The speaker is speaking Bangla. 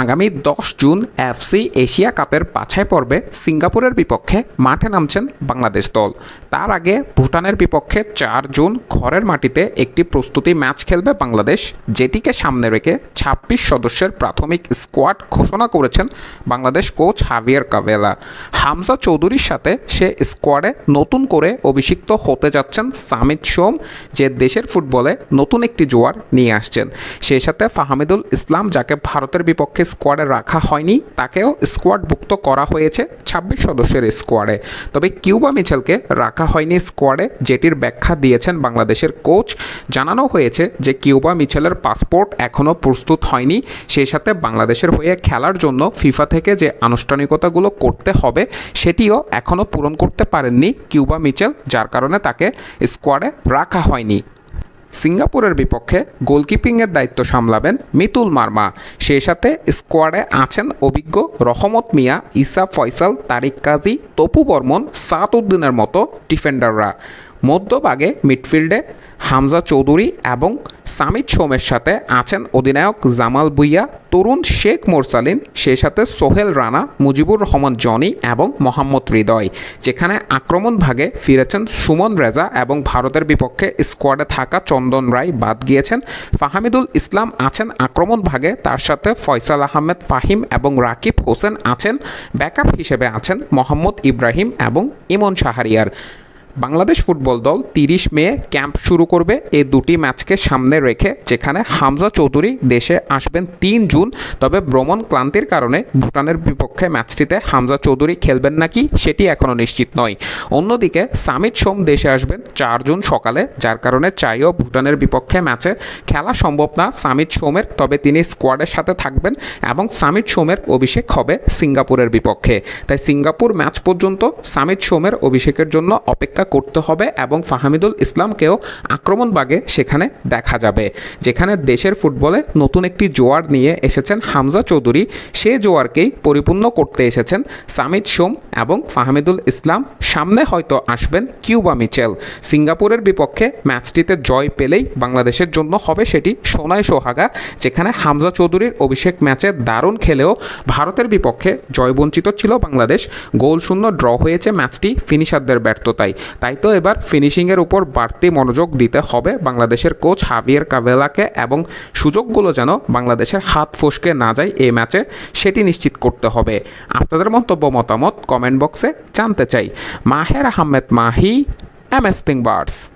আগামী 10 জুন এফসি এশিয়া কাপের বাছাই পর্বে সিঙ্গাপুরের বিপক্ষে মাঠে নামছেন বাংলাদেশ দল। তার আগে ভুটানের বিপক্ষে 4 জুন ঘরের মাটিতে একটি প্রস্তুতি ম্যাচ খেলবে বাংলাদেশ, যেটিকে সামনে রেখে 26 সদস্যের প্রাথমিক স্কোয়াড ঘোষণা করেছেন বাংলাদেশ কোচ হাভিয়ের কাভেলা। হামজা চৌধুরীর সাথে সে স্কোয়াডে নতুন করে অভিষিক্ত হতে যাচ্ছেন সামিত সোম, যে দেশের ফুটবলে নতুন একটি জোয়ার নিয়ে আসছেন। সেই সাথে ফাহমিদুল ইসলাম, যাকে ভারতের বিপক্ষে স্কোয়াডে রাখা হয়নি, তাকেও স্কোয়াডভুক্ত করা হয়েছে 26 সদস্যের স্কোয়াডে। তবে কিউবা মিচেলকে রাখা হয়নি স্কোয়াডে, যেটির ব্যাখ্যা দিয়েছেন বাংলাদেশের কোচ। জানানো হয়েছে যে কিউবা মিচেলের পাসপোর্ট এখনও প্রস্তুত হয়নি, সেই সাথে বাংলাদেশের হয়ে খেলার জন্য ফিফা থেকে যে আনুষ্ঠানিকতাগুলো করতে হবে সেটিও এখনও পূরণ করতে পারেননি কিউবা মিচেল, যার কারণে তাকে স্কোয়াডে রাখা হয়নি। সিঙ্গাপুরের বিপক্ষে গোলকিপিংয়ের দায়িত্ব সামলাবেন মিতুল মার্মা। সেই সাথে স্কোয়াডে আছেন অভিজ্ঞ রহমত মিয়া, ইসা ফয়সাল, তারিক কাজী, তপু বর্মন, সাত উদ্দিনের মতো ডিফেন্ডাররা। মধ্যভাগে মিডফিল্ডে হামজা চৌধুরী এবং সামিত সোমের সাথে আছেন অধিনায়ক জামাল ভুঁইয়া, তরুণ শেখ মোরসালিন, সেই সাথে সোহেল রানা, মুজিবুর রহমান জনি এবং মোহাম্মদ হৃদয়। যেখানে আক্রমণ ভাগে ফিরেছেন সুমন রেজা এবং ভারতের বিপক্ষে স্কোয়াডে থাকা চন্দন রায় বাদ গিয়েছেন। ফাহমিদুল ইসলাম আছেন আক্রমণ ভাগে, তার সাথে ফয়সাল আহমেদ ফাহিম এবং রাকিব হোসেন আছেন। ব্যাকআপ হিসেবে আছেন মোহাম্মদ ইব্রাহিম এবং ইমন শাহরিয়ার। বাংলাদেশ ফুটবল দল 30 মে ক্যাম্প শুরু করবে এই দুটি ম্যাচকে সামনে রেখে, যেখানে হামজা চৌধুরী দেশে আসবেন 3 জুন। তবে ভ্রমণ ক্লান্তির কারণে ভুটানের বিপক্ষে ম্যাচটিতে হামজা চৌধুরী খেলবেন নাকি সেটি এখনও নিশ্চিত নয়। অন্যদিকে সামিত সোম দেশে আসবেন 4 জুন সকালে, যার কারণে চাইও ভুটানের বিপক্ষে ম্যাচে খেলা সম্ভব না সামিত সোমের। তবে তিনি স্কোয়াডের সাথে থাকবেন এবং সামিত সোমের অভিষেক হবে সিঙ্গাপুরের বিপক্ষে। তাই সিঙ্গাপুর ম্যাচ পর্যন্ত সামিত সোমের অভিষেকের জন্য অপেক্ষা করতে হবে এবং ফাহমিদুল ইসলামকেও আক্রমণ ভাগে সেখানে দেখা যাবে। যেখানে দেশের ফুটবলে নতুন একটি জোয়ার নিয়ে এসেছেন হামজা চৌধুরী, সে জোয়ারকেই পরিপূর্ণ করতে এসেছেন সামিত সোম এবং ফাহমিদুল ইসলাম। সামনে হয়তো আসবেন কিউবা মিচেল। সিঙ্গাপুরের বিপক্ষে ম্যাচটিতে জয় পেলেই বাংলাদেশের জন্য হবে সেটি সোনায় সোহাগা। যেখানে হামজা চৌধুরীর অভিষেক ম্যাচে দারুণ খেলেও ভারতের বিপক্ষে জয়বঞ্চিত ছিল বাংলাদেশ। গোলশূন্য ড্র হয়েছে ম্যাচটি ফিনিশারদের ব্যর্থতায়। তাই তো এবার ফিনিশিংয়ের উপর বাড়তি মনোযোগ দিতে হবে বাংলাদেশের কোচ হাভিয়ের কাভেলাকে, এবং সুযোগগুলো যেন বাংলাদেশের হাত ফসকে না যায় এই ম্যাচে সেটি নিশ্চিত করতে হবে। আপনাদের মন্তব্য মতামত কমেন্ট বক্সে জানতে চাই। মাহের Ahmed Mahi, MS Think Birds।